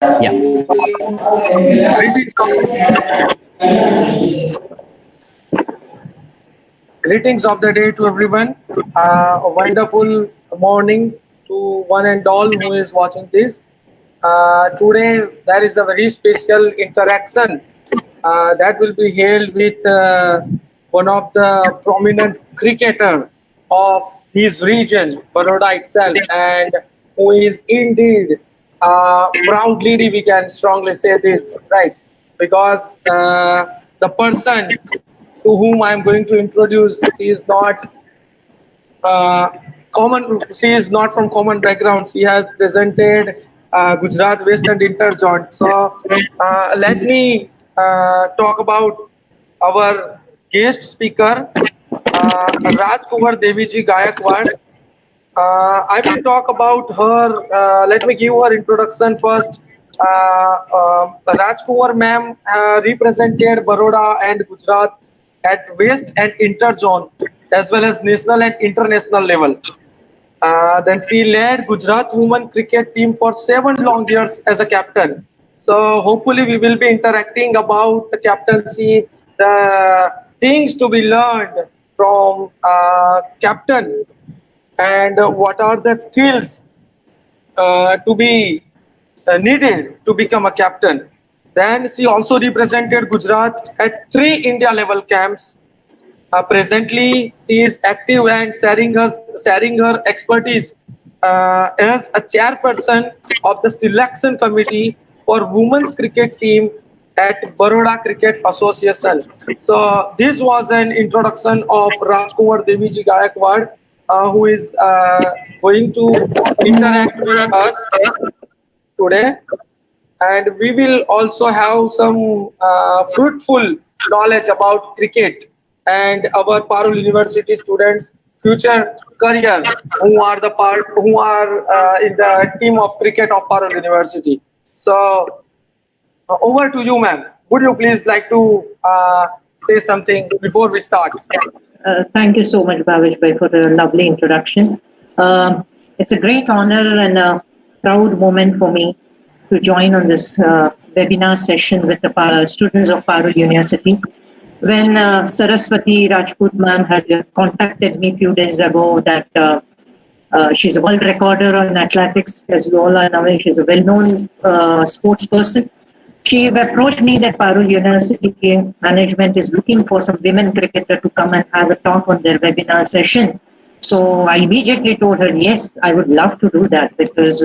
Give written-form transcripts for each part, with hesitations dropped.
Yeah. Greetings greetings of the day to everyone. A wonderful morning to one and all who is watching this. Today, there is a very special interaction that will be held with one of the prominent cricketer of his region, Baroda itself, and who is indeed proud lady. We can strongly say this, right? Because the person to whom I am going to introduce, she is not uh, common. She is not from common background. She has presented Gujarat West and Interjoint. So let me talk about our guest speaker, Rajkumar Deviji Gayakwad. I will talk about her. Let me give her introduction first. Rajkumar ma'am represented Baroda and Gujarat at West and Interzone as well as national and international level. Then she led Gujarat women cricket team for 7 long years as a captain. So hopefully we will be interacting about the captaincy, the things to be learned from captain, and what are the skills to be needed to become a captain. Then she also represented Gujarat at 3 India level camps. Presently, she is active and sharing her expertise as a chairperson of the selection committee for women's cricket team at Baroda Cricket Association. So this was an introduction of Rajkumar Deviji Gayakwad, who is going to interact with us today, and we will also have some fruitful knowledge about cricket and our Parul University students' future career, who are in the team of cricket of Parul University. So over to you, ma'am. Would you please like to say something before we start? Thank you so much, Bhavish Bhai, for the lovely introduction. It's a great honor and a proud moment for me to join on this webinar session with the students of Parul University. When Saraswati Rajput ma'am had contacted me a few days ago that she's a world recorder on athletics, as you all are knowing, she's a well-known sports person. She approached me that Parul University management is looking for some women cricketer to come and have a talk on their webinar session. So I immediately told her, yes, I would love to do that because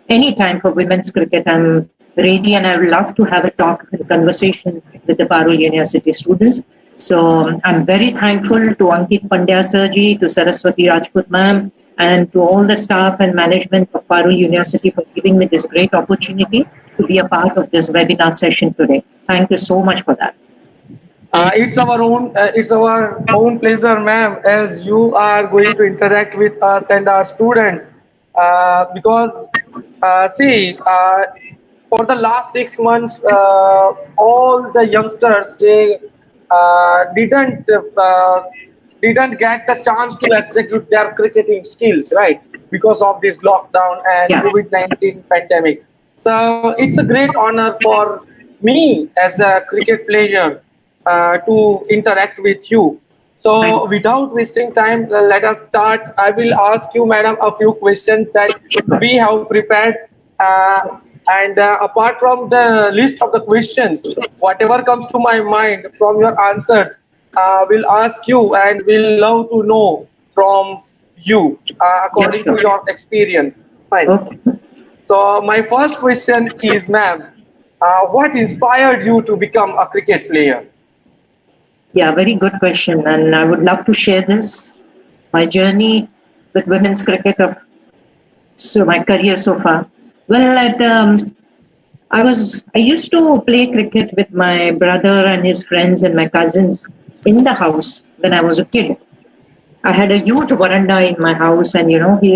any time for women's cricket, I'm ready and I would love to have a talk and conversation with the Parul University students. So I'm very thankful to Ankit Pandya Sirji, to Saraswati Rajput ma'am, and to all the staff and management of Parul University for giving me this great opportunity to be a part of this webinar session today. Thank you so much for that. It's our own pleasure, ma'am, as you are going to interact with us and our students. Because for the last 6 months, all the youngsters they didn't get the chance to execute their cricketing skills, right? Because of this lockdown and Yeah. COVID-19 pandemic. So it's a great honor for me as a cricket player to interact with you. So without wasting time, let us start. I will ask you, madam, a few questions that we have prepared. And apart from the list of the questions, whatever comes to my mind from your answers, we'll ask you and we'll love to know from you according to your experience. Fine. Okay. So my first question is, ma'am, what inspired you to become a cricket player? Yeah, very good question. And I would love to share this, my journey with women's cricket of my career so far. Well, I used to play cricket with my brother and his friends and my cousins in the house when I was a kid. I had a huge veranda in my house, and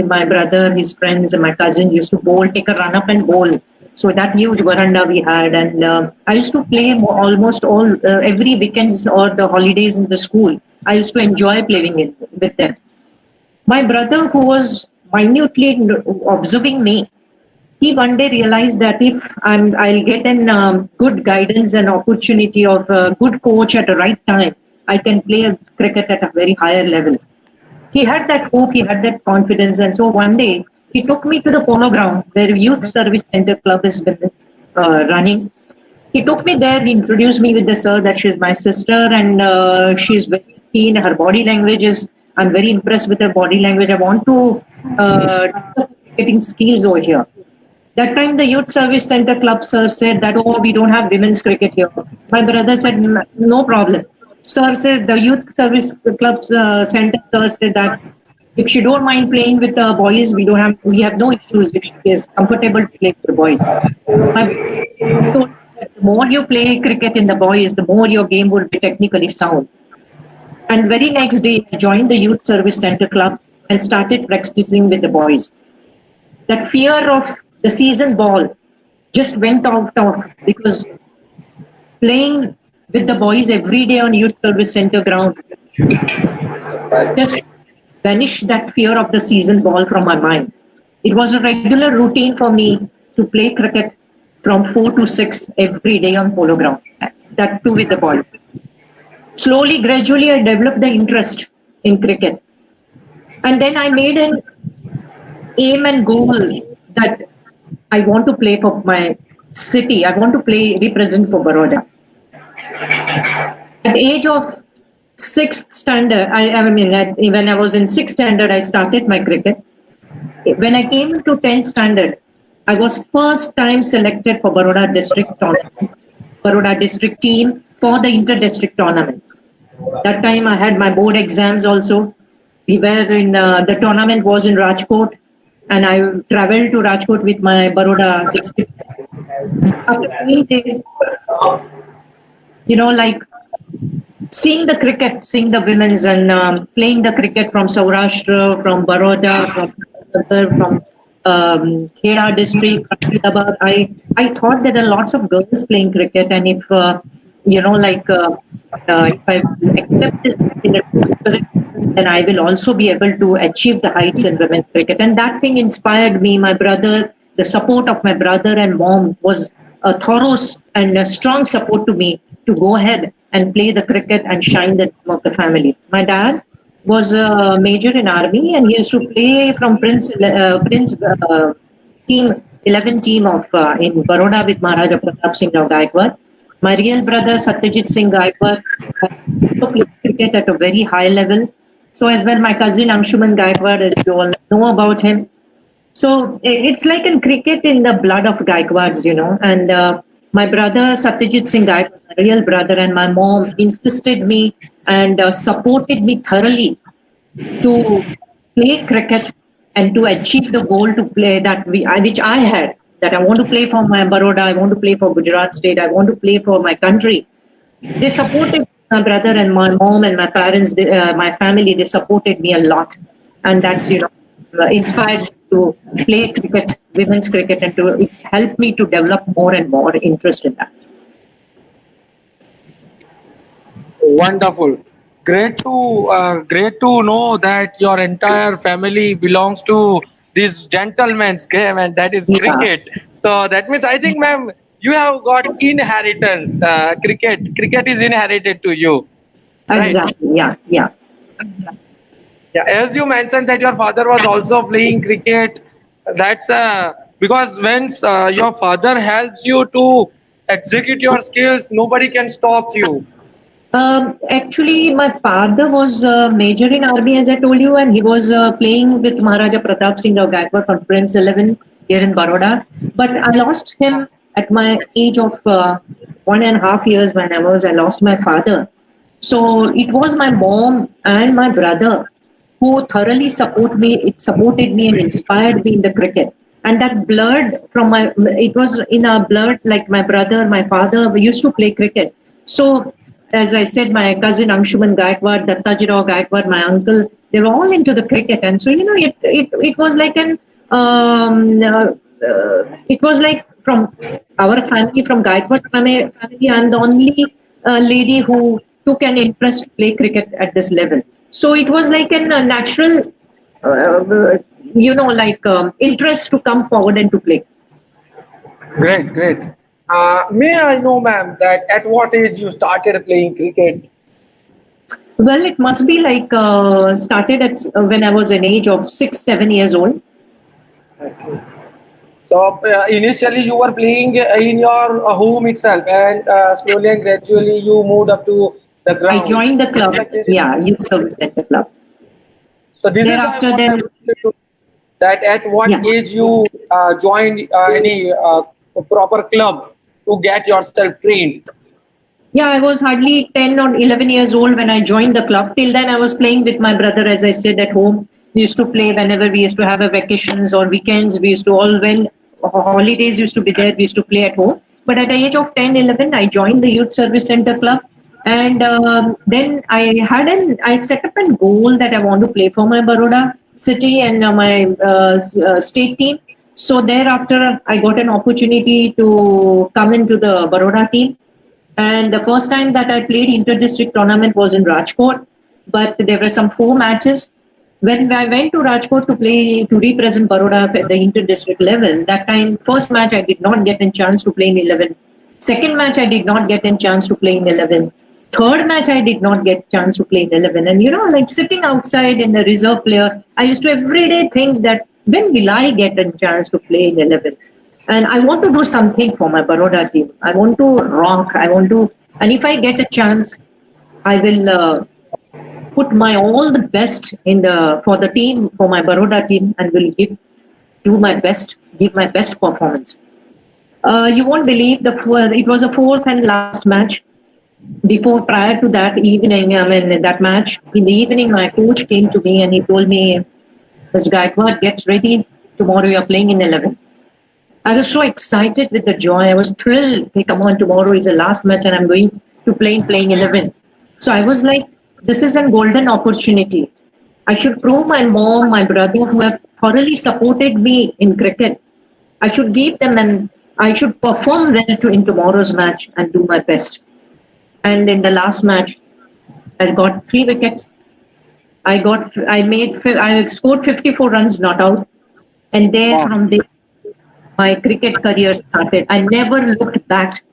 my brother, his friends, and my cousin used to take a run up and bowl. So that huge veranda we had, and I used to play almost all every weekends or the holidays in the school. I used to enjoy playing it with them. My brother, who was minutely observing me, he one day realized that if I'll get an good guidance and opportunity of a good coach at the right time, I can play cricket at a very higher level. He had that hope, he had that confidence, and so one day he took me to the polo ground where Youth Service Center Club has been running. He took me there, he introduced me with the sir that she's my sister, and she's very keen. Her body language is, I'm very impressed with her body language. I want to develop getting skills over here. That time, the Youth Service Center Club sir said that, oh, we don't have women's cricket here. My brother said, no problem. Sir said, the Youth Service Club Center sir said that if she don't mind playing with the boys, we have no issues if she is comfortable to play with the boys. So the more you play cricket in the boys, the more your game will be technically sound. And very next day, I joined the Youth Service Center Club and started practicing with the boys. That fear of the season ball just went out of because playing with the boys every day on Youth Service Center ground just vanished that fear of the season ball from my mind. It was a regular routine for me to play cricket from 4 to 6 every day on polo ground. That too with the boys. Slowly, gradually, I developed the interest in cricket. And then I made an aim and goal that I want to play for my city. I want to represent for Baroda. At the age of 6th standard, when I was in 6th standard, I started my cricket. When I came to 10th standard, I was first time selected for Baroda district tournament, Baroda district team for the inter-district tournament. That time I had my board exams also. We were in, the tournament was in Rajkot, and I traveled to Rajkot with my Baroda district. After 3 days, like seeing the cricket, seeing the women's and playing the cricket from Saurashtra, from Baroda, from Kheda district, I thought there are lots of girls playing cricket, and if if I accept this in the spirit, then I will also be able to achieve the heights in women's cricket. And that thing inspired me. My brother, the support of my brother and mom was a thorough and a strong support to me to go ahead and play the cricket and shine the name of the family. My dad was a major in army, and he used to play from Prince team 11 team of in Baroda with Maharaja Pratap Singh Rao Gaikwad. My real brother Satyajit Singh Gaikwad also played cricket at a very high level. So as well, my cousin Anshuman Gaikwad, as you all know about him. So it's like in cricket in the blood of Gaikwads, and my brother Satyajit Singh Gaikwad, my real brother, and my mom insisted me and supported me thoroughly to play cricket and to achieve the goal to play which I had, that I want to play for my Baroda, I want to play for Gujarat state, I want to play for my country. They supported my brother and my mom and my parents, my family, they supported me a lot. And that's, inspired me to play cricket, women's cricket, and it helped me to develop more and more interest in that. Wonderful. Great to know that your entire family belongs to this gentleman's game, and that is cricket. So that means, I think, ma'am, you have got inheritance. Cricket is inherited to you. Right? Exactly. Yeah. Yeah. As you mentioned that your father was also playing cricket. That's because when your father helps you to execute your skills, nobody can stop you. Actually, my father was major in army, as I told you, and he was playing with Maharaja Pratap Singh Rao Gaikwad from Prince 11 here in Baroda. But I lost him at my age of 1.5 years when I lost my father. So it was my mom and my brother who thoroughly supported me and inspired me in the cricket. And that blood it was in our blood, like my brother, my father, we used to play cricket. So, as I said, my cousin Anshuman Gaikwad, Dattaji Rao Gaikwad, my uncle, they were all into the cricket. And so, it was like it was like from our family, from Gaikwad family, I'm the only lady who took an interest to play cricket at this level. So it was like a natural, interest to come forward and to play. Great, great. May I know, ma'am, that at what age you started playing cricket? Well, it must be like started at when I was an age of 6, 7 years old. Okay. So initially you were playing in your home itself, and slowly and gradually you moved up to the I ground. joined the club, Like this. yeah, youth service center club. So this is Thereafter, what I then, wanted to, that at what yeah, age you joined any proper club to get yourself trained. yeah, I was hardly 10 or 11 years old when I joined the club. Till then, I was playing with my brother as I stayed at home. We used to play whenever we used to have a vacations or weekends. We used to all when holidays used to be there. We used to play at home. But at the age of 10, 11, I joined the youth service center club, and then I set up a goal that I want to play for my Baroda city and my state team. So thereafter, I got an opportunity to come into the Baroda team. And the first time that I played inter-district tournament was in Rajkot, but there were some 4 matches. When I went to Rajkot to play to represent Baroda at the inter-district level, that time first match I did not get a chance to play in 11. Second match I did not get a chance to play in 11. Third match I did not get chance to play in 11. And like sitting outside in the reserve player, I used to every day think that when will I get a chance to play in 11? And I want to do something for my Baroda team. I want to rock. And if I get a chance, I will put my all the best for the team, for my Baroda team, and will give my best performance. You won't believe it was a fourth and last match. Prior to that evening, that match in the evening, my coach came to me and he told me, "Mr. Gaikwad, get ready. Tomorrow you are playing in 11." I was so excited with the joy. I was thrilled. Hey, come on, tomorrow is the last match and I'm going to playing 11. So I was like, this is a golden opportunity. I should prove my mom, my brother, who have thoroughly supported me in cricket. I should give them and I should perform well in tomorrow's match and do my best. And in the last match, I got 3 wickets. I scored 54 runs not out. And from there, my cricket career started. I never looked back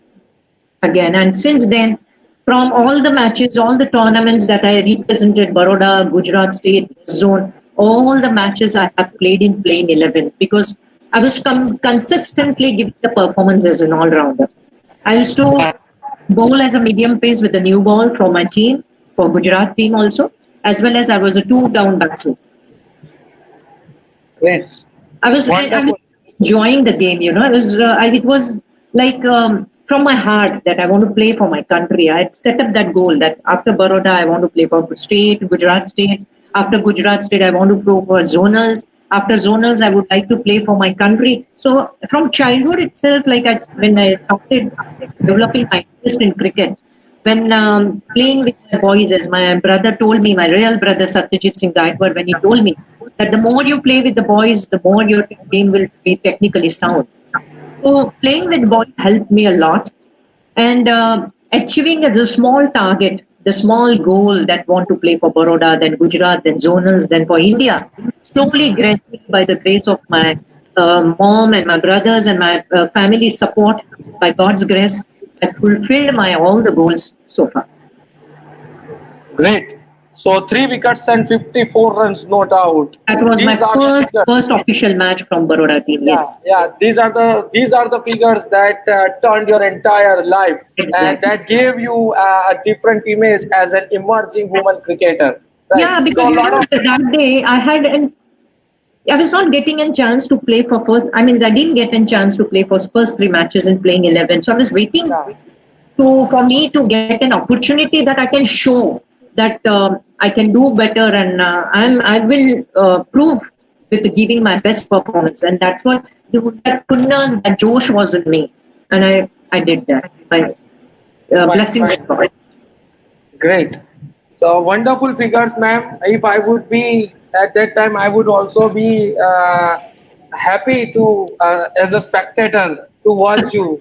again. And since then, from all the matches, all the tournaments that I represented, Baroda, Gujarat State, Zone, all the matches I have played in playing 11 because I was consistently giving the performance as an all-rounder. I used to bowl as a medium pace with the new ball for my team, for Gujarat team also, as well as I was a 2-down batsman. Great. I was enjoying the game, it was like from my heart that I want to play for my country. I had set up that goal that after Baroda, I want to play for Gujarat State. After Gujarat State, I want to go for zonals. After zonals, I would like to play for my country. So from childhood itself, when I started developing my interest in cricket, when playing with my boys, as my brother told me, my real brother Satyajit Singh Gaikwad, when he told me that the more you play with the boys, the more your game will be technically sound. So playing with boys helped me a lot, and achieving the small target, the small goal that want to play for Baroda, then Gujarat, then zonals, then for India. Slowly, gradually, by the grace of my mom and my brothers and my family support, by God's grace, I fulfilled all the goals so far. Great. So 3 wickets and 54 runs not out. That was my first official match from Baroda team. Yes. Yeah. These are the figures that turned your entire life, Exactly. and that gave you a different image as an emerging woman cricketer. Right? Yeah, because that day I was not getting a chance to play for I didn't get a chance to play for first 3 matches in playing 11. So I was waiting for me to get an opportunity that I can show that I can do better, and I will prove with giving my best performance. And that's what that goodness, that Josh was in me, and I did that by blessings of God. Great. So wonderful figures, ma'am. If I would be at that time, I would also be happy to, as a spectator, to watch you.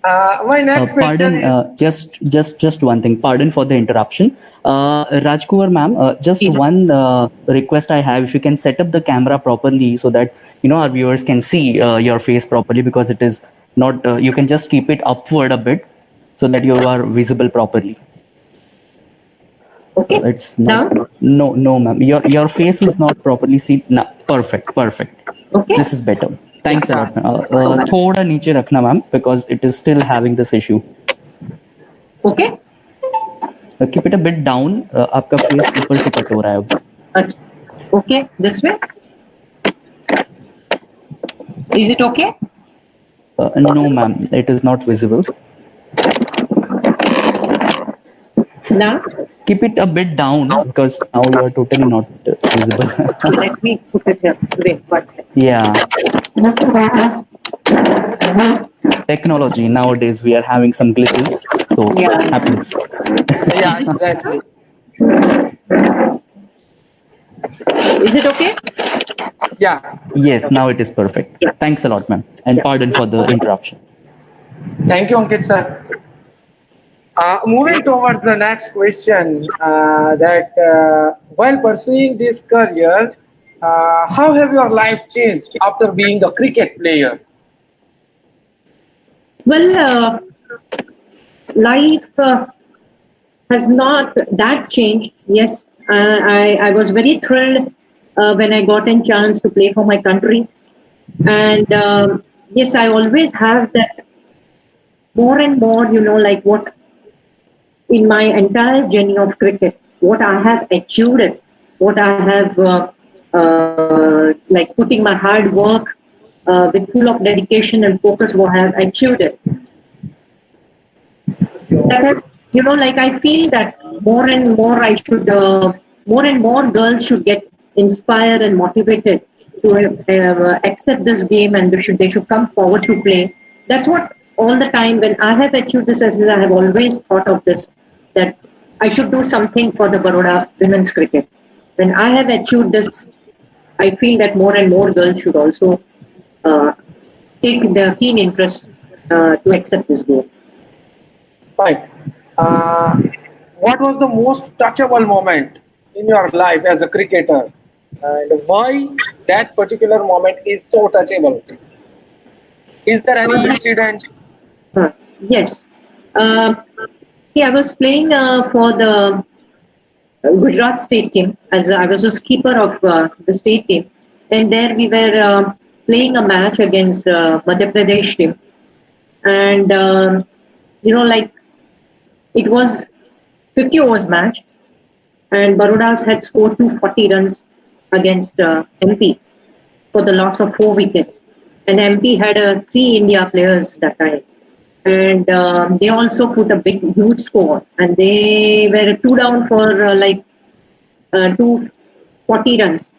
My next question. Pardon, just one thing. Pardon for the interruption. Rajkumar ma'am, just one request I have. If you can set up the camera properly so that our viewers can see your face properly, because it is not. You can just keep it upward a bit so that you are visible properly. Okay. It's Now? not. No, ma'am. Your face is not properly seen. No, perfect. Okay. This is better. Thanks a lot. थोड़ा नीचे रखना, ma'am, because it is still having this issue. Okay. Keep it a bit down. आपका face ऊपर से cut हो रहा है अब. Okay. This way. Is it okay? No, ma'am. It is not visible. Now? Keep it a bit down, because now you are totally not visible. Let me put it here. Wait, one second. Yeah. Technology nowadays, we are having some glitches, so Yeah. it happens. Yeah, exactly. Is it okay? Yeah. Yes, now it is perfect. Yeah. Thanks a lot, ma'am, and pardon for the interruption. Thank you, Ankit sir. Moving towards the next question, while pursuing this career, how have your life changed after being a cricket player? Well, life has not that changed. Yes, I was very thrilled when I got a chance to play for my country. And yes, I always have that more and more, like what in my entire journey of cricket, what I have achieved, it, what I have like putting my hard work with full of dedication and focus, what I have achieved it. That has, like I feel that more and more I should, more and more girls should get inspired and motivated to accept this game, and they should come forward to play. That's what all the time when I have achieved this, as I have always thought of this, that I should do something for the Baroda women's cricket. When I have achieved this, I feel that more and more girls should also take their keen interest to accept this game. Fine. What was the most touchable moment in your life as a cricketer, and why that particular moment is so touchable? Is there any incident? Yes. I was playing for the Gujarat state team, as I was a skipper of the state team, and there we were playing a match against Madhya Pradesh team, and like it was 50 overs match, and Baroda had scored 240 runs against MP for the loss of 4 wickets, and MP had 3 India players that time. And they also put a huge score, and they were 2 down for 240 runs.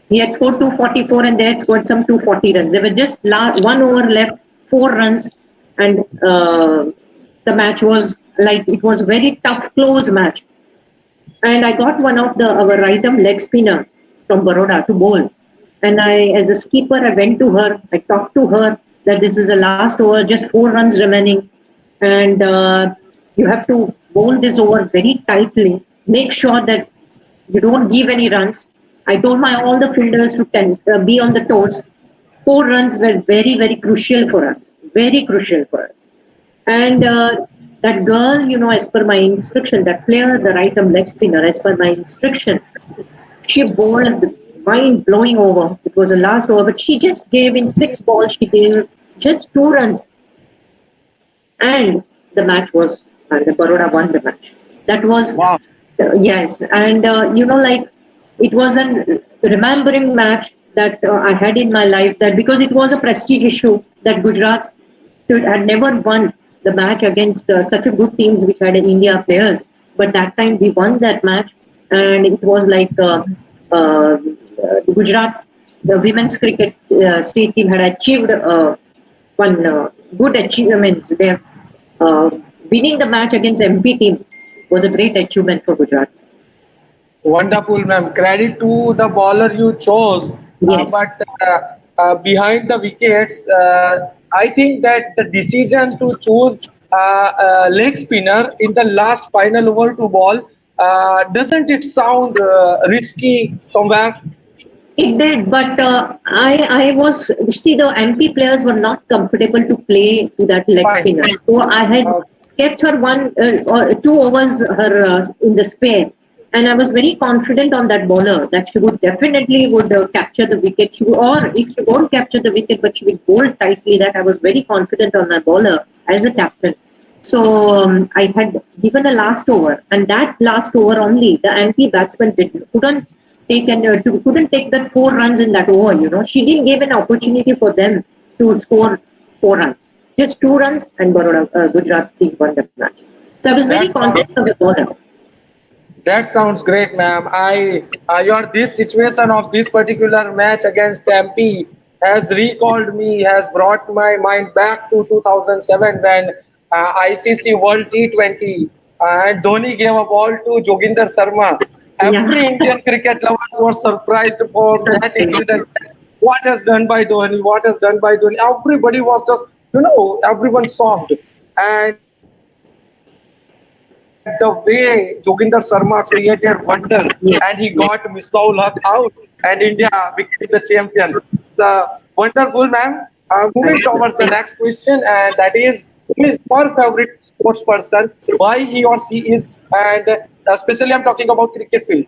He had scored 244, and they had scored some 240 runs. There were just 1 over left, 4 runs, and the match was it was a very tough, close match. And I got one of our right-arm leg spinner from Baroda to bowl, and as a skipper, I went to her, I talked to her that this is the last over, just 4 runs remaining, and you have to bowl this over very tightly. Make sure that you don't give any runs. I told all the fielders to be on the toes. 4 runs were very, very crucial for us. Very crucial for us. And that girl, as per my instruction, that player, the right-arm leg spinner, as per my instruction, she bowled mind-blowing over. It was the last over, but she just gave in 6 balls, she gave just 2 runs. And the match was, and the Baroda won the match. That was, wow. Yes. And, it was a remembering match that I had in my life, that because it was a prestige issue that Gujarat had never won the match against such a good teams which had India players. But that time we won that match, and it was Gujarat's the women's cricket state team had achieved one good achievements. They winning the match against MP team was a great achievement for Gujarat. Wonderful, ma'am. Credit to the bowler you chose. Yes. But behind the wickets, I think that the decision to choose leg spinner in the last final over to bowl, doesn't it sound risky somewhere? It did, but I was, see, the MP players were not comfortable to play to that leg Fine. spinner. So I had kept her one or 2 overs her in the spare, and I was very confident on that bowler that she would definitely would capture the wicket. She would, or if she won't capture the wicket, but she would bowl tightly. That I was very confident on my bowler as a captain. So I had given a last over, and that last over only the MP batsman couldn't take couldn't take that 4 runs in that over. You know, she didn't give an opportunity for them to score 4 runs, just 2 runs, and Baroda Gujarat team won the match. So I was very That's confident of the bowler. That sounds great, ma'am. Your this situation of this particular match against MP has recalled me, has brought my mind back to 2007 when ICC World T20 and Dhoni gave a ball to Joginder Sharma. Every Yeah. Indian cricket lovers were surprised for that incident. What has done by Dhoni? What has done by Dhoni? Everybody was just, everyone shocked. And the way Joginder Sharma created wonder Yes. and he got Misbah-ul Haq out and India became the champions. Wonderful, ma'am. Moving towards the next question, and that is, who is your favorite sports person? Why he or she is, and especially I'm talking about cricket field.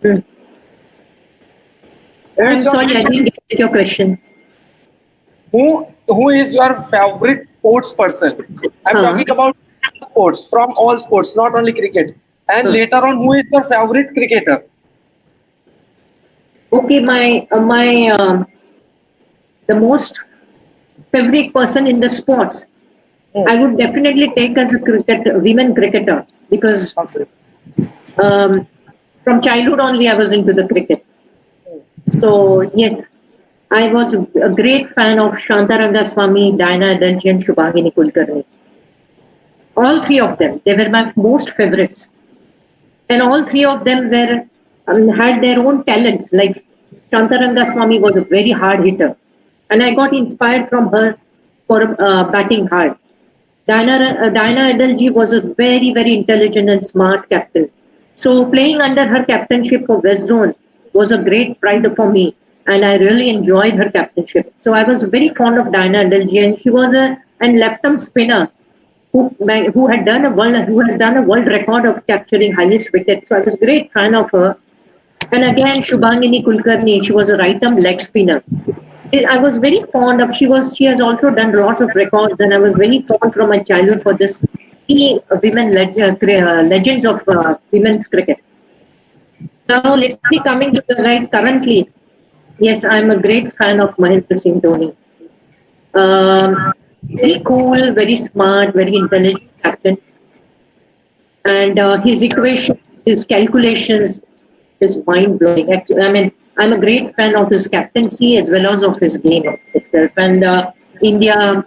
Hmm. Who I'm is your- sorry, I didn't get your question. who is your favorite sports person? I'm talking about sports, from all sports, not only cricket. And later on, who is your favorite cricketer? Okay, the most favorite person in the sports, I would definitely take as a women cricketer, because Okay. from childhood only I was into the cricket. So yes, I was a great fan of Shanta Rangaswamy, Diana Adalji, and Shubhangini Kulkarni. All three of them, they were my most favorites, and all three of them were had their own talents. Like Shanta Rangaswamy was a very hard hitter, and I got inspired from her for batting hard. Diana Adalji was a very, very intelligent and smart captain. So playing under her captainship for West Zone was a great pride for me, and I really enjoyed her captainship. So I was very fond of Diana Adalji, and she was an left-arm spinner who has done a world record of capturing highest wickets. So I was a great fan of her. And again, Shubhangini Kulkarni, she was a right-arm leg spinner. I was very fond of. She has also done lots of records, and I was very fond from my childhood for this legends of women's cricket. Now, let's be coming to the right currently. Yes, I'm a great fan of Mahendra Singh Dhoni. Very cool, very smart, very intelligent captain. And his equations, his calculations is mind blowing. I mean, I'm a great fan of his captaincy as well as of his game itself. And India,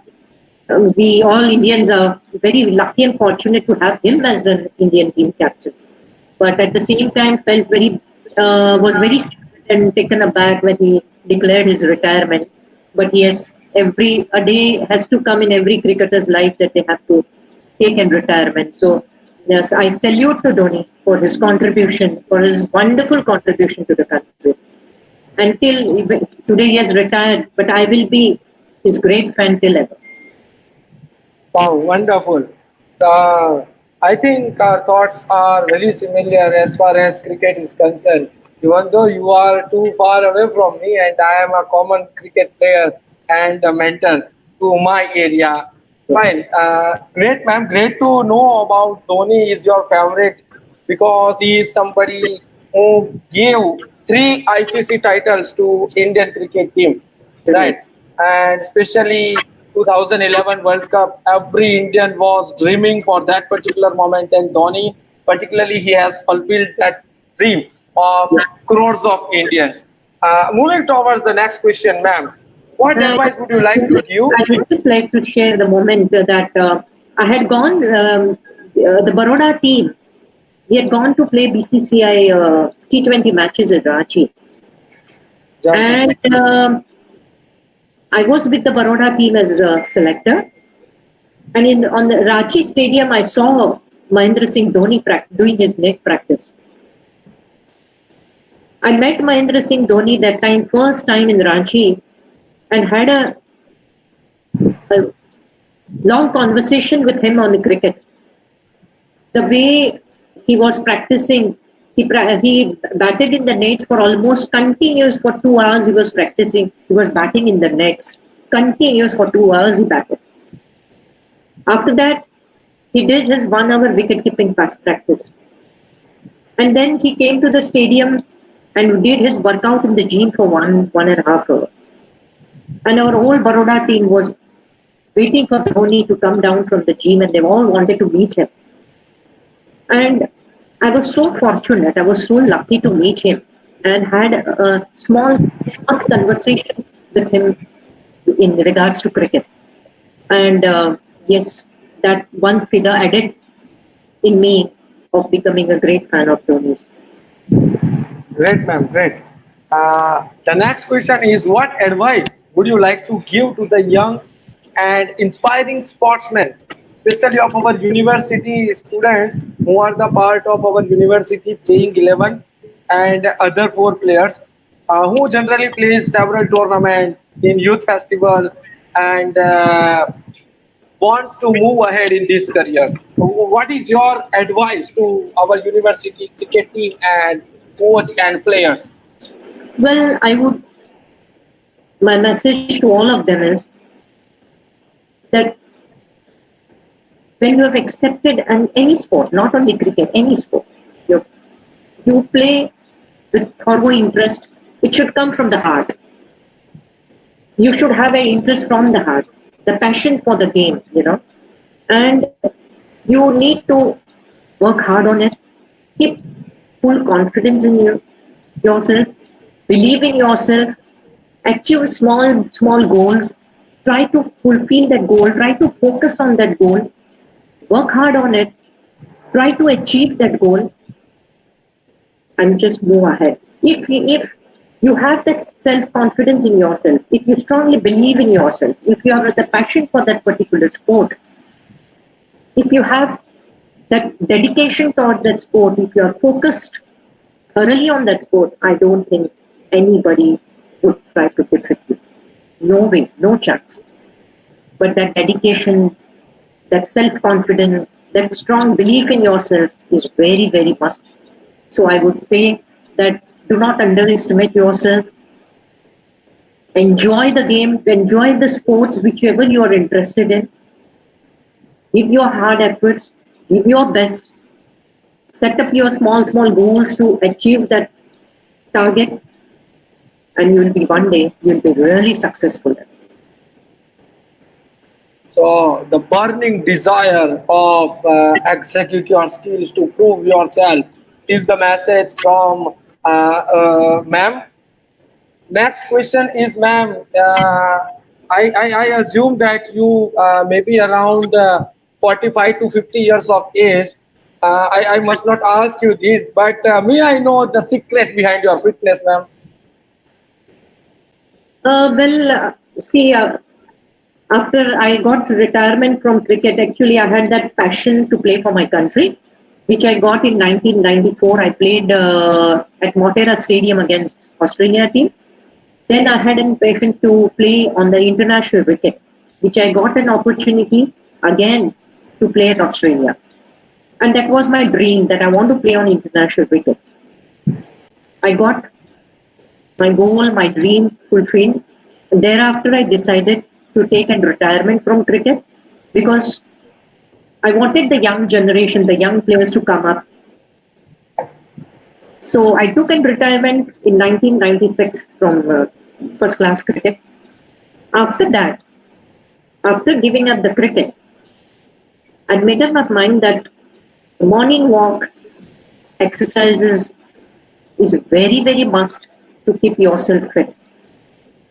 we all Indians are very lucky and fortunate to have him as an Indian team captain. But at the same time, was very sad and taken aback when he declared his retirement. But yes, a day has to come in every cricketer's life that they have to take in retirement. So yes, I salute to Dhoni for his contribution, for his wonderful contribution to the country. Until today he has retired, but I will be his great fan till ever. Wow, wonderful. So I think our thoughts are very similar as far as cricket is concerned. Even though you are too far away from me and I am a common cricket player and a mentor to my area. Fine. Great, ma'am. Great to know about Dhoni is your favorite because he is somebody who gave 3 ICC titles to Indian cricket team, right? And especially 2011 World Cup, every Indian was dreaming for that particular moment, and Dhoni, particularly, he has fulfilled that dream of crores of Indians. Moving towards the next question, ma'am. What advice would you like to give? I would just like to share the moment that I had gone, the Baroda team, we had gone to play BCCI T20 matches at Ranchi. And I was with the Baroda team as a selector. And on the Ranchi Stadium, I saw Mahendra Singh Dhoni doing his net practice. I met Mahendra Singh Dhoni that time, first time in Ranchi, and had a long conversation with him on the cricket. The way he was practicing, he batted in the nets for almost continuous for 2 hours. He was practicing. He was batting in the nets continuous for 2 hours. He batted. After that, he did his 1 hour wicket keeping practice, and then he came to the stadium and did his workout in the gym for 1.5 hours. And our whole Baroda team was waiting for Dhoni to come down from the gym, and they all wanted to meet him. And I was so fortunate, I was so lucky to meet him and had a small, short conversation with him in regards to cricket. And yes, that one figure added in me of becoming a great fan of Dhoni's. Great, ma'am. Great. The next question is, what advice would you like to give to the young and inspiring sportsmen, especially of our university students who are the part of our university playing 11 and other 4 players who generally plays several tournaments in youth festival and want to move ahead in this career? What is your advice to our university cricket team and coach and players? Well, my message to all of them is that when you have accepted any sport, not only cricket, any sport, you play with thorough interest. It should come from the heart. You should have an interest from the heart, the passion for the game, and you need to work hard on it. Keep full confidence in yourself, believe in yourself, achieve small goals, try to fulfill that goal, try to focus on that goal, work hard on it, try to achieve that goal, and just move ahead. If you have that self-confidence in yourself, if you strongly believe in yourself, if you have the passion for that particular sport, if you have that dedication toward that sport, if you are focused thoroughly on that sport, I don't think anybody would try to defeat you. No way, no chance. But that dedication, that self-confidence, that strong belief in yourself is very, very must. So I would say that do not underestimate yourself. Enjoy the game, enjoy the sports, whichever you are interested in. Give your hard efforts, give your best. Set up your small goals to achieve that target, and one day you'll be really successful. So the burning desire of execute your skills to prove yourself is the message from ma'am. Next question is, ma'am, I assume that you may be around 45 to 50 years of age. I must not ask you this, but may I know the secret behind your fitness, ma'am? See, after I got retirement from cricket, actually I had that passion to play for my country, which I got in 1994. I played at Motera Stadium against Australia team. Then I had a passion to play on the international wicket, which I got an opportunity again to play at Australia. And that was my dream, that I want to play on international wicket. I got my goal, my dream fulfilled. And thereafter, I decided to take a retirement from cricket because I wanted the young generation, the young players to come up. So I took a retirement in 1996 from first class cricket. After that, after giving up the cricket, I made up my mind that morning walk exercises is very, very must to keep yourself fit.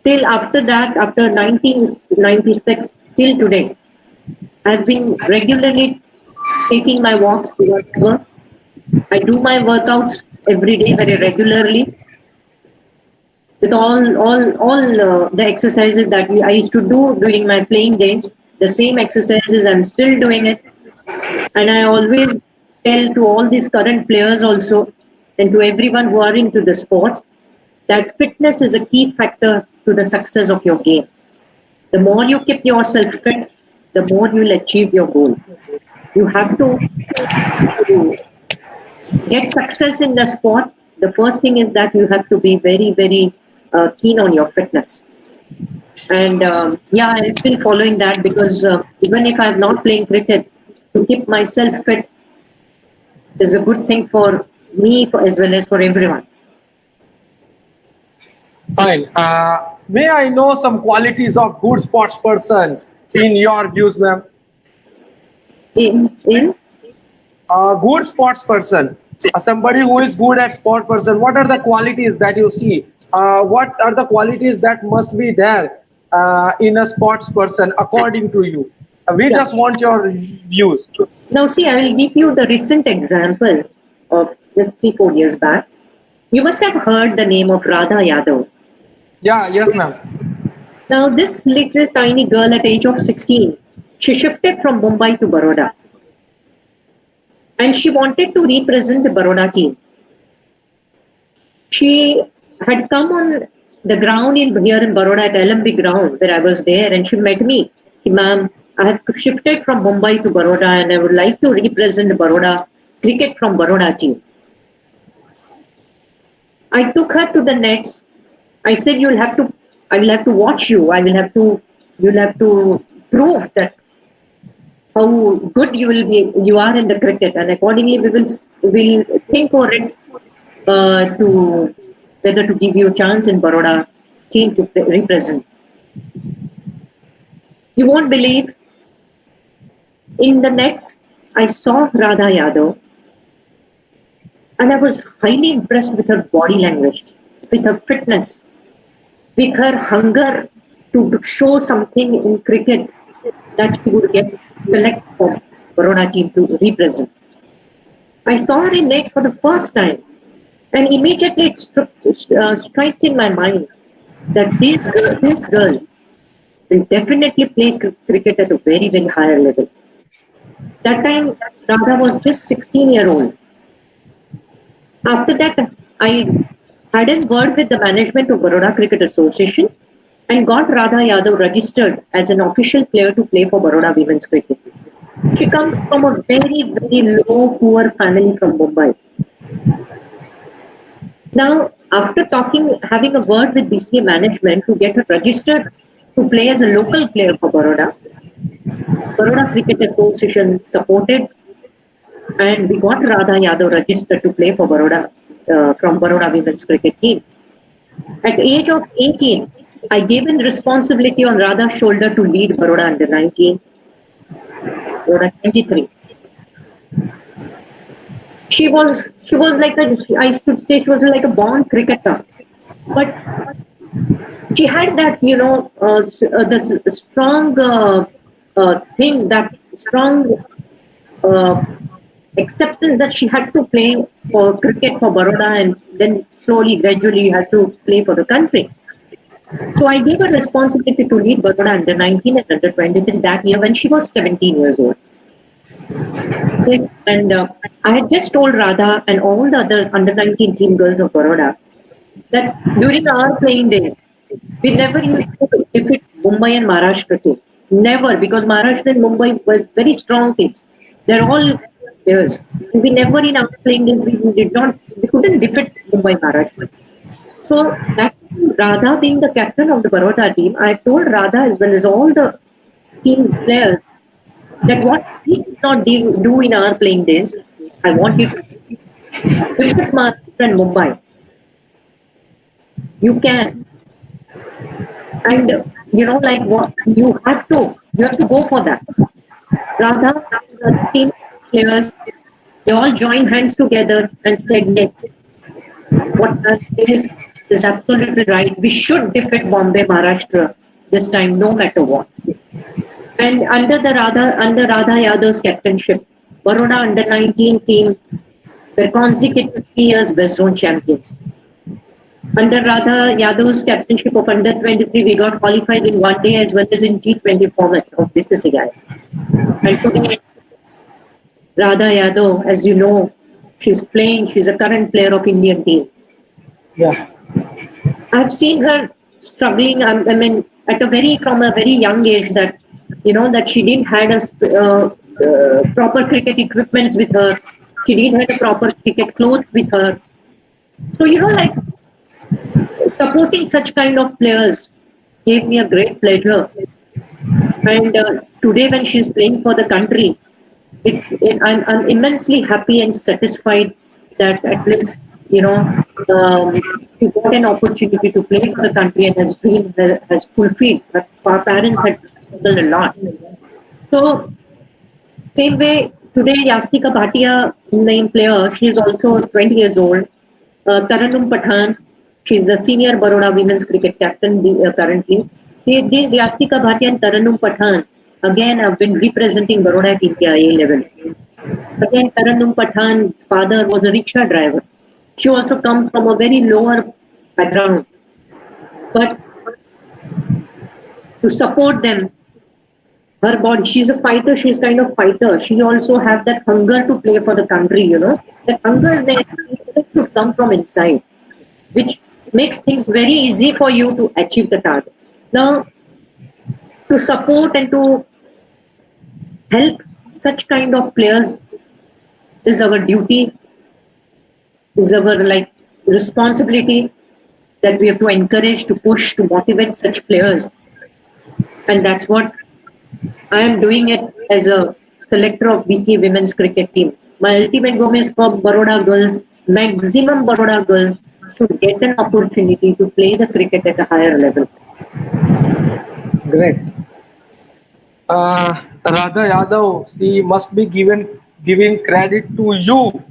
Till after that, after 1996 till today, I've been regularly taking my walks to work. I do my workouts every day very regularly with all the exercises that I used to do during my playing days. The same exercises, I'm still doing it. And I always tell to all these current players also and to everyone who are into the sports, that fitness is a key factor to the success of your game. The more you keep yourself fit, the more you'll achieve your goal. You have to get success in the sport. The first thing is that you have to be very, very keen on your fitness. And yeah, I'm still following that because even if I'm not playing cricket, to keep myself fit is a good thing for me as well as for everyone. Fine. May I know some qualities of good sports persons in your views, ma'am? In Good sports person, somebody who is good at sport person. What are the qualities that you see? What are the qualities that must be there in a sports person according to you? We just want your views. Now, see, I will give you the recent example of just 3-4 years back. You must have heard the name of Radha Yadav. Yeah, yes, ma'am. Now, this little tiny girl at age of 16, she shifted from Mumbai to Baroda. And she wanted to represent the Baroda team. She had come on the ground here in Baroda at LMB ground where I was there, and she met me. Ma'am, I have shifted from Mumbai to Baroda and I would like to represent Baroda cricket from Baroda team. I took her to the nets. I said, I will have to watch you. You'll have to prove that how good you are in the cricket, and accordingly we will think over it to whether to give you a chance in Baroda team to represent. You won't believe, in the nets I saw Radha Yadav, and I was highly impressed with her body language, with her fitness, with her hunger to show something in cricket that she would get select for Baroda team to represent. I saw her in nets for the first time, and immediately it struck in my mind that this girl will definitely play cricket at a very, very higher level. That time, Radha was just 16-year-old. After that, I had a word with the management of Baroda Cricket Association and got Radha Yadav registered as an official player to play for Baroda Women's Cricket. She comes from a very, very low, poor family from Mumbai. Now, after having a word with BCA management to get her registered to play as a local player for Baroda, Baroda Cricket Association supported, and we got Radha Yadav registered to play for Baroda from Baroda Women's Cricket team. At the age of 18, I gave in responsibility on Radha's shoulder to lead Baroda under 19, Baroda 23. She was like I should say she was like a born cricketer, but she had that the strong thing, that strong acceptance that she had to play for cricket for Baroda, and then slowly, gradually, you had to play for the country. So I gave her responsibility to lead Baroda under 19 and under 23 that year when she was 17 years old. Yes, and I had just told Radha and all the other under 19 team girls of Baroda that during our playing days, we never used to defeat Mumbai and Maharashtra team. Never, because Maharashtra and Mumbai were very strong teams. They're all players. We never in our playing days, we couldn't defeat Mumbai, Maharashtra. So that Radha being the captain of the Baroda team, I told Radha as well as all the team players that what we did not do in our playing days, I want you to visit Maharashtra and Mumbai. You can. And like what you have to go for that. Radha, the team players, they all joined hands together and said, yes, what I says is absolutely right. We should defeat Bombay, Maharashtra this time, no matter what. And under Radha Yadav's captainship, Baroda under 19 team were consecutive 3 years West Zone champions. Under Radha Yadav's captainship of under 23, we got qualified in one day as well as in T20 format of BCCI. And today, Radha Yadav, as you know, She's playing. She's a current player of Indian team. Yeah. I've seen her struggling. I mean, from a very young age, that that she didn't had proper cricket equipments with her. She didn't have a proper cricket clothes with her. So like supporting such kind of players gave me a great pleasure. And today, when she's playing for the country, I'm immensely happy and satisfied that at least she got an opportunity to play for the country and has fulfilled. But our parents had struggled a lot. So same way today, Yastika Bhatia, name player, she is also 20 years old. Taranum Pathan, she's the senior Baroda women's cricket captain currently. These Yastika Bhatia and Taranum Pathan again have been representing Baroda at India A level. Again, Taranum Pathan's father was a rickshaw driver. She also comes from a very lower background. But to support them, her body, she's a fighter, she's kind of fighter. She also have that hunger to play for the country, That hunger is there to come from inside, which makes things very easy for you to achieve the target. Now, to support and to help such kind of players is our duty, is our responsibility, that we have to encourage, to push, to motivate such players. And that's what I am doing it as a selector of BCA women's cricket team. My ultimate goal is for Baroda girls, maximum Baroda girls should get an opportunity to play the cricket at a higher level. Great. Radha Yadav, she must be giving credit to you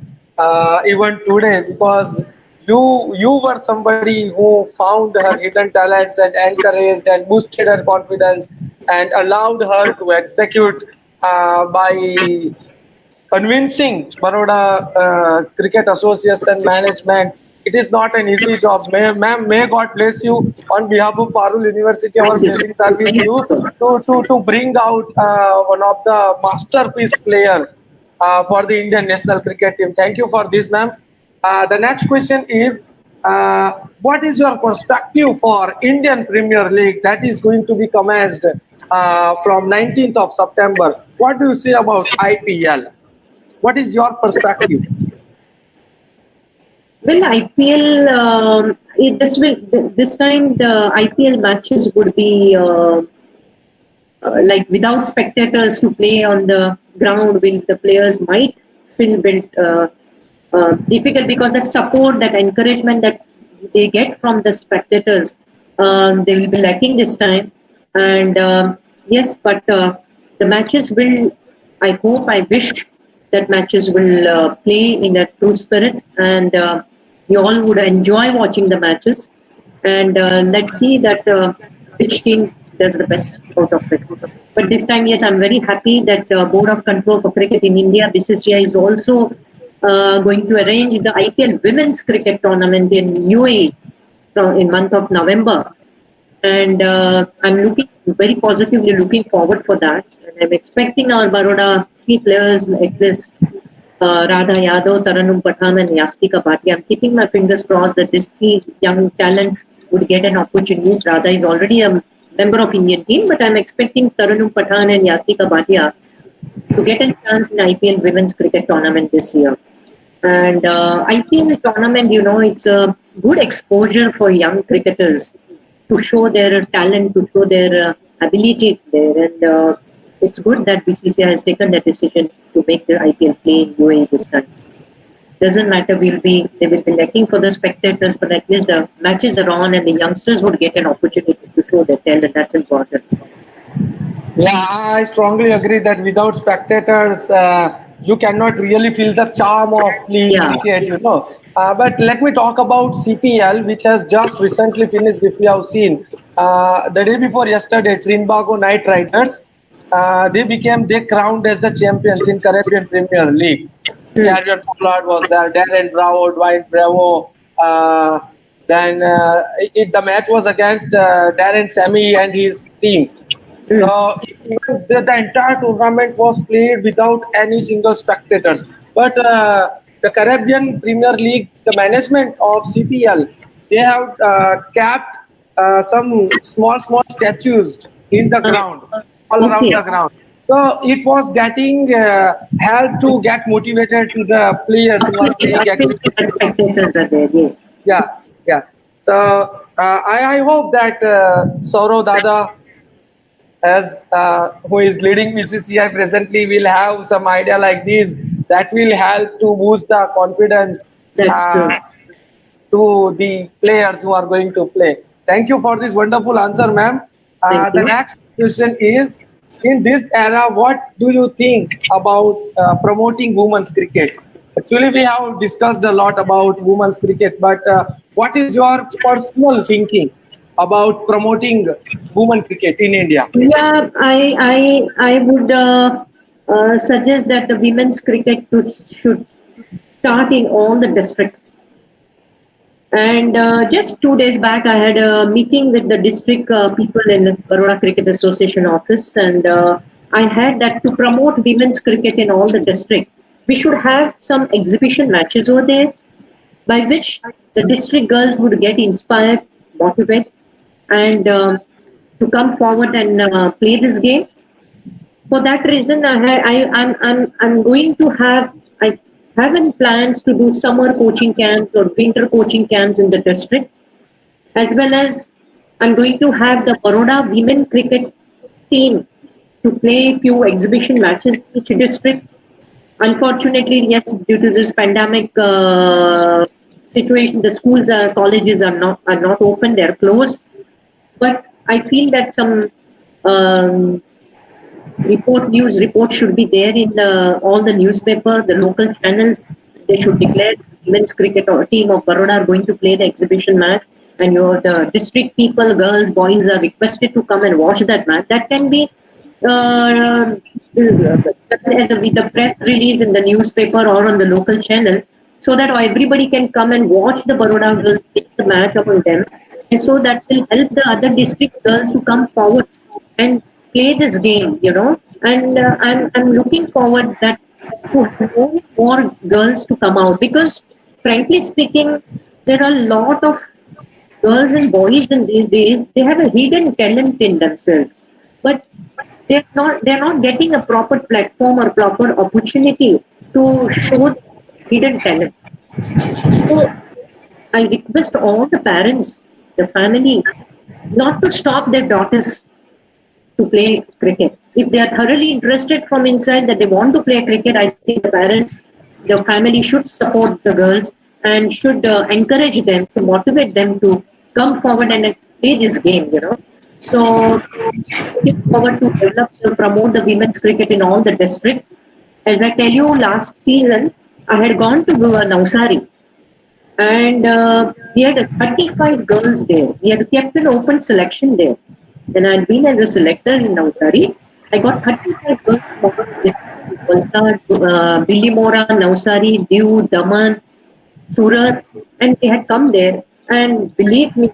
even today, because you were somebody who found her hidden talents and encouraged and boosted her confidence and allowed her to execute by convincing Baroda Cricket Association management. It is not an easy job. May God bless you. On behalf of Parul University, our blessings are with you to bring out one of the masterpiece player for the Indian national cricket team. Thank you for this, ma'am. The next question is, what is your perspective for Indian Premier League that is going to be commenced from 19th of September? What do you say about IPL? What is your perspective? Well, IPL, this time the IPL matches would be without spectators to play on the ground, with the players might feel bit difficult, because that support, that encouragement that they get from the spectators, they will be lacking this time. And yes, but the matches will, I wish that matches will play in a true spirit, and you all would enjoy watching the matches. And let's see that which team does the best out of it. But this time, yes, I'm very happy that Board of Control for Cricket in India, BCCI, is also going to arrange the IPL Women's Cricket Tournament in UAE in month of November. And I'm very positively looking forward for that. And I'm expecting our Baroda key players like this, Radha Yadav, Taranum Pathan and Yastika Bhatia. I'm keeping my fingers crossed that these three young talents would get an opportunity. Radha is already a member of Indian team, but I'm expecting Taranum Pathan and Yastika Bhatia to get a chance in IPL Women's Cricket Tournament this year. And IPL tournament, it's a good exposure for young cricketers to show their talent, to show their ability there. And it's good that BCCI has taken that decision to make the IPL play in UAE this time. Doesn't matter, they will be lacking for the spectators, but at least the matches are on and the youngsters would get an opportunity to show their talent. That's important. Yeah, I strongly agree that without spectators, you cannot really feel the charm of playing cricket, But let me talk about CPL, which has just recently finished, if you have seen. The day before yesterday, Trinbago Knight Riders, they crowned as the champions in Caribbean Premier League. Darian Pollard was there, Darren Bravo, Dwight Bravo. Then the match was against Darren Sammy and his team. The entire tournament was played without any single spectators. But the Caribbean Premier League, the management of CPL, they have capped some small statues in the ground, all around Okay. the ground. So it was getting help to get motivated to the players who are playing I think the spectators are there, yes. yeah. So I hope that Saurav Dada, as who is leading BCCI presently, will have some idea like this that will help to boost the confidence That's true. to the players who are going to play. Thank you for this wonderful answer, ma'am. Thank The you. next question is, in this era, what do you think about promoting women's cricket? Actually, we have discussed a lot about women's cricket, but what is your personal thinking about promoting women cricket in India? Yeah, I would suggest that the women's cricket should start in all the districts. And just 2 days back, I had a meeting with the district people in Baroda Cricket Association office, and I had that to promote women's cricket in all the districts. We should have some exhibition matches over there, by which the district girls would get inspired, motivated, and to come forward and play this game. For that reason, I'm going to I haven't plans to do summer coaching camps or winter coaching camps in the district, as well as I'm going to have the Baroda women cricket team to play few exhibition matches in each district. Unfortunately, yes, due to this pandemic situation, the schools or colleges are not open; they're closed. But I feel that some news report should be there in all the newspaper, the local channels. They should declare women's cricket or team of Baroda are going to play the exhibition match, and the district people, girls, boys are requested to come and watch that match. That can be with the press release in the newspaper or on the local channel, so that everybody can come and watch the Baroda girls take the match upon them, and so that will help the other district girls to come forward and play this game, and I'm looking forward that to have more girls to come out, because frankly speaking, there are a lot of girls and boys in these days. They have a hidden talent in themselves, but they're not getting a proper platform or proper opportunity to show hidden talent. So I request all the parents, the family, not to stop their daughters to play cricket. If they are thoroughly interested from inside that they want to play cricket, I think the parents, the family should support the girls and should encourage them, to motivate them to come forward and play this game, So, looking forward to develop, to promote the women's cricket in all the districts. As I tell you, last season, I had gone to Navsari, and we had 35 girls there. We had kept an open selection there. Then I had been as a selector in Navsari. I got 35 girls from Valsad, Billimora, Navsari, Diu, Daman, Surat, and they had come there. And believe me,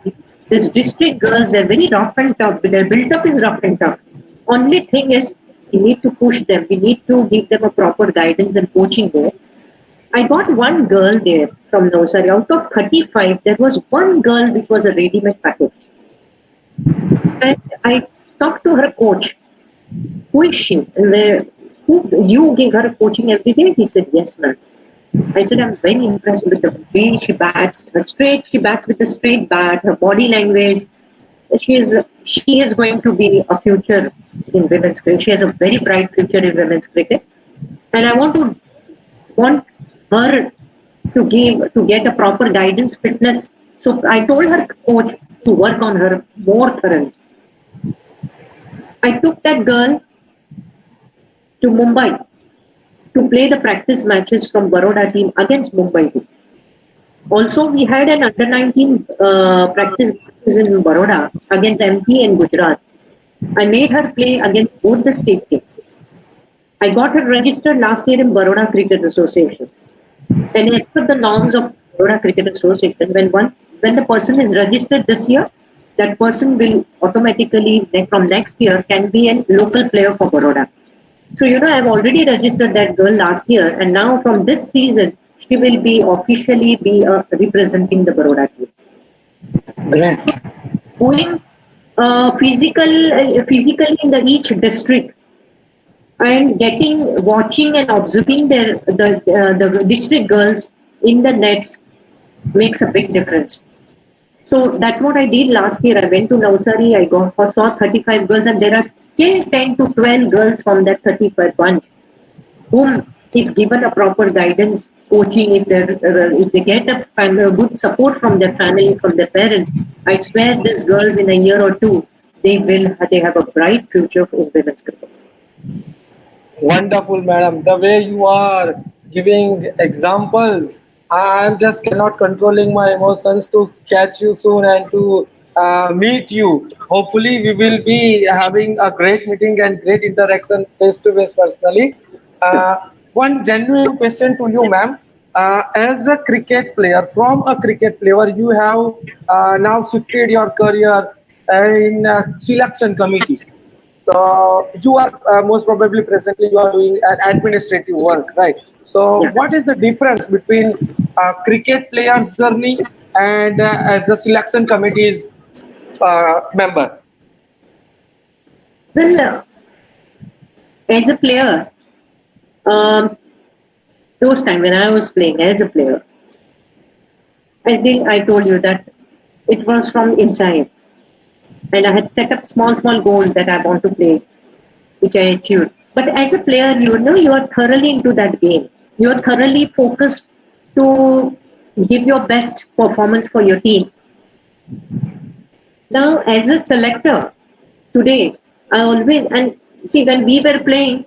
these district girls, they're very rough and tough. Their build-up is rough and tough. Only thing is, we need to push them. We need to give them a proper guidance and coaching there. I got one girl there from Navsari. Out of 35, there was one girl which was a ready-made package. And I talked to her coach. Who is she? And you give her coaching every day? He said, yes, ma'am. I said, I'm very impressed with the way she bats. She bats with a straight bat, her body language. She is going to be a future in women's cricket. She has a very bright future in women's cricket. And I want her to get a proper guidance, fitness. So I told her coach to work on her more thoroughly. I took that girl to Mumbai to play the practice matches from Baroda team against Mumbai team. Also, we had an under-19 practice matches in Baroda against MP and Gujarat. I made her play against both the state teams. I got her registered last year in Baroda Cricket Association. And as per the norms of Baroda Cricket Association, when the person is registered this year, that person will automatically, from next year, can be a local player for Baroda. So, I've already registered that girl last year, and now from this season, she will be officially be representing the Baroda team. Great. Going physically in the each district and watching and observing the district girls in the nets makes a big difference. So that's what I did last year. I went to Navsari, saw 35 girls, and there are still 10 to 12 girls from that 35 bunch whom, if given a proper guidance, coaching, if they get a good support from their family, from their parents, I swear these girls in a year or two, they have a bright future in women's cricket. Wonderful, madam. The way you are giving examples, I am just cannot controlling my emotions to catch you soon and to meet you. Hopefully, we will be having a great meeting and great interaction face to face personally. One genuine question to you, ma'am. As a cricket player, from a cricket player, you have now shifted your career in selection committee. So you are most probably presently you are doing an administrative work, right? So Yeah. what is the difference between cricket player's journey and as a selection committee's member? Well, as a player, those time when I was playing as a player, I think I told you that it was from inside. And I had set up small goals that I want to play, which I achieved. But as a player, you are thoroughly into that game. You are thoroughly focused to give your best performance for your team. Now, as a selector, today, and see, when we were playing,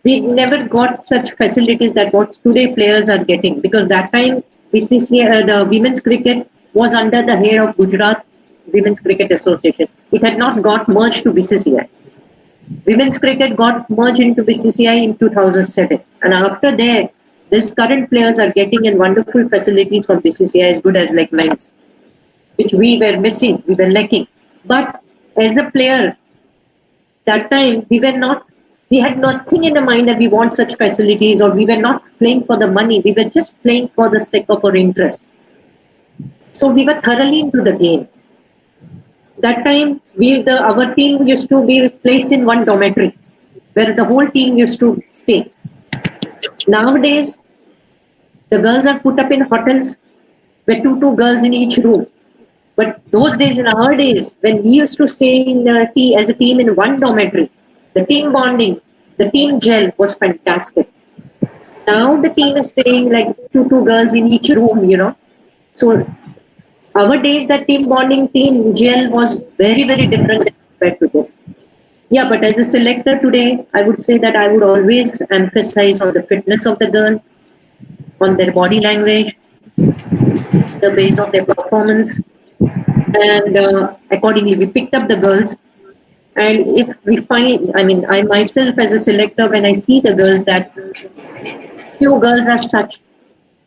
we never got such facilities that what today players are getting, because that time BCCI, the women's cricket was under the head of Gujarat Women's Cricket Association. It had not got merged to BCCI. Women's cricket got merged into BCCI in 2007, and after that, these current players are getting in wonderful facilities from BCCI as good as like men's, which we were missing, we were lacking. But as a player, that time we had nothing in the mind that we want such facilities, or we were not playing for the money. We were just playing for the sake of our interest. So we were thoroughly into the game. That time, our team used to be placed in one dormitory, where the whole team used to stay. Nowadays, the girls are put up in hotels, where two girls in each room. But those days, in our days, when we used to stay as a team in one dormitory, the team bonding, the team gel was fantastic. Now the team is staying like two girls in each room, So our days, that team bonding, team gel was very, very different compared to this. Yeah, but as a selector today, I would say that I would always emphasize on the fitness of the girl, on their body language, the base of their performance, and accordingly we picked up the girls. And if we find, I myself as a selector, when I see the girls, that few girls are such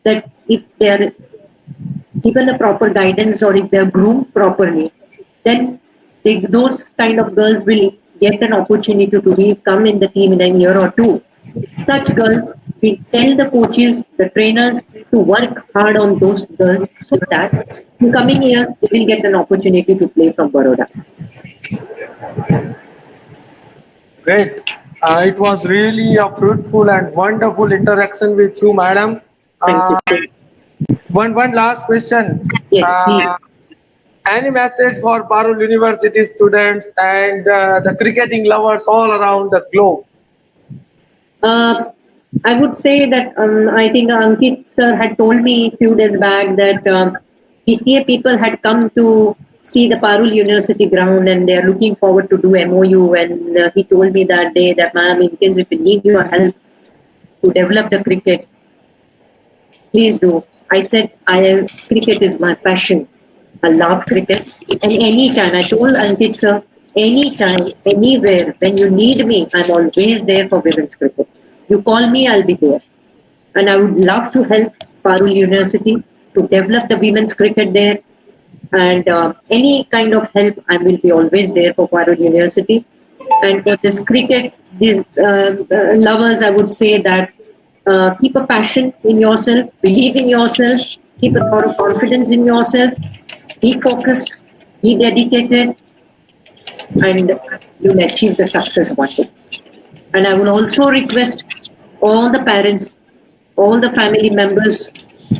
that if they are given a proper guidance, or if they are groomed properly, then those kind of girls will get an opportunity to come in the team in a year or two. Such girls, we tell the coaches, the trainers to work hard on those girls, so that in coming years they will get an opportunity to play from Baroda. Great. It was really a fruitful and wonderful interaction with you, madam. Thank you. One last question. Yes, please. Any message for Parul University students and the cricketing lovers all around the globe? I would say that I think Ankit sir had told me a few days back that PCA people had come to see the Parul University ground, and they are looking forward to do MOU. And he told me that day that, ma'am, in case if you need your help to develop the cricket, please do. I said, cricket is my passion. I love cricket. And anytime, I told Ankit sir, anytime, anywhere, when you need me, I'm always there for women's cricket. You call me, I'll be there. And I would love to help Parul University to develop the women's cricket there. And any kind of help, I will be always there for Parul University. And for this cricket, these lovers, I would say that Keep a passion in yourself, believe in yourself, keep a lot of confidence in yourself, be focused, be dedicated, and you'll achieve the success one day. And I will also request all the parents, all the family members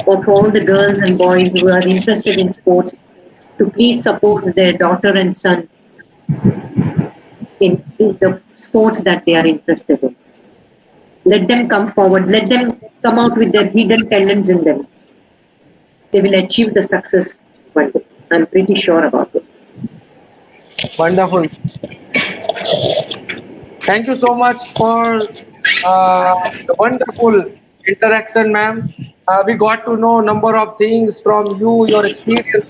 of all the girls and boys who are interested in sports to please support their daughter and son in the sports that they are interested in. Let them come forward. Let them come out with their hidden talents in them. They will achieve the success one day. I'm pretty sure about it. Wonderful. Thank you so much for the wonderful interaction, ma'am. We got to know a number of things from you, your experiences,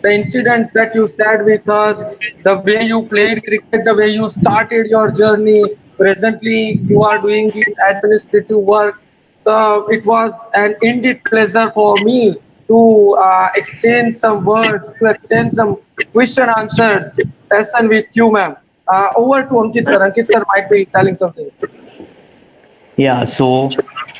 the incidents that you shared with us, the way you played cricket, the way you started your journey. Presently, you are doing the administrative work. So it was an indeed pleasure for me to exchange some words, to exchange some question answers session with you, ma'am. Over to Ankit sir. Ankit sir might be telling something. Yeah, so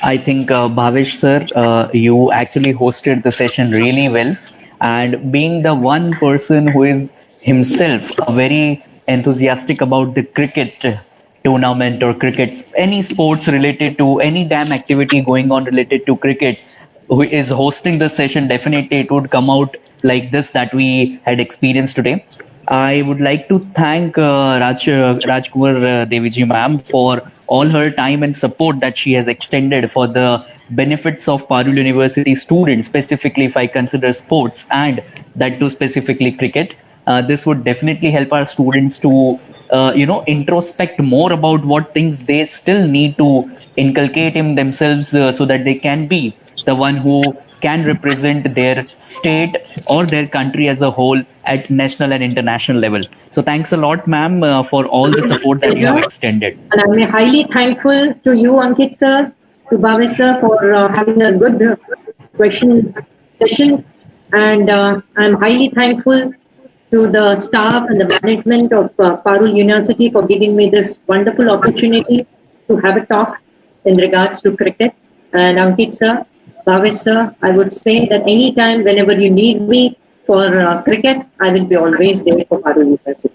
I think Bhavesh sir, you actually hosted the session really well, and being the one person who is himself very enthusiastic about the cricket tournament or cricket, any sports related to any damn activity going on related to cricket, who is hosting the session, definitely it would come out like this that we had experienced today. I would like to thank Rajkumar Deviji ma'am for all her time and support that she has extended for the benefits of Parul University students, specifically if I consider sports and that too specifically cricket. This would definitely help our students to introspect more about what things they still need to inculcate in themselves so that they can be the one who can represent their state or their country as a whole at national and international level. So thanks a lot, ma'am, for all the support that you have extended. And I'm highly thankful to you, Ankit sir, to Bhavesh sir for having a good sessions. And I'm highly thankful to the staff and the management of Parul University for giving me this wonderful opportunity to have a talk in regards to cricket. And Ankit sir, Bhavesh sir, I would say that anytime, whenever you need me for cricket, I will be always there for Parul University.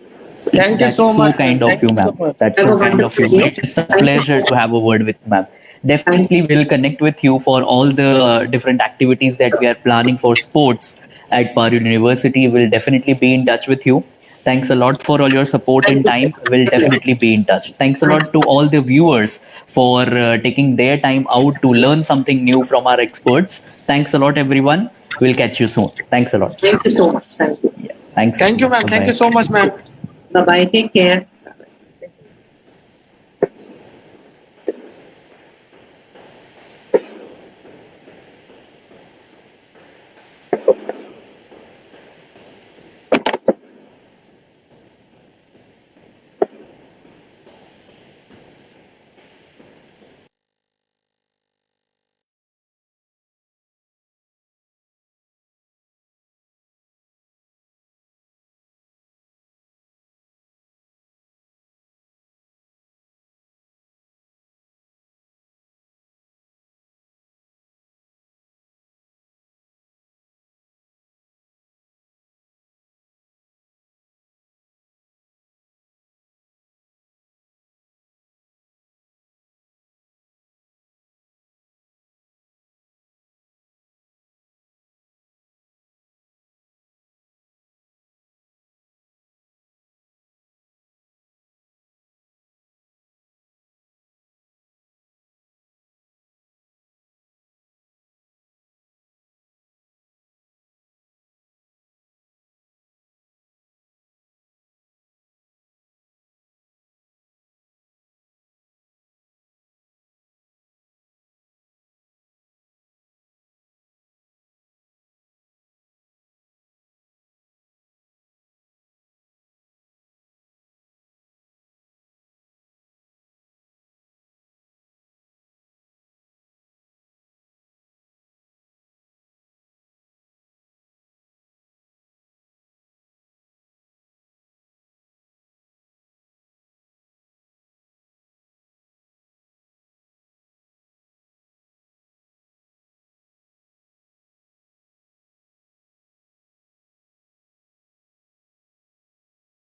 Thank you That's so much. kind of Thank you, so ma'am. much. That's Have so a kind of you. wonderful day. It's a pleasure to have a word with ma'am. Definitely, we'll connect with you for all the different activities that we are planning for sports at Parul University. We'll definitely be in touch with you. Thanks a lot for all your support and time. We'll definitely be in touch. Thanks a lot to all the viewers for taking their time out to learn something new from our experts. Thanks a lot, everyone. We'll catch you soon. Thanks a lot. Thank you so much. Thank you. Yeah. Thanks. Thank you, ma'am. Thank you so much, ma'am. Bye bye. Take care.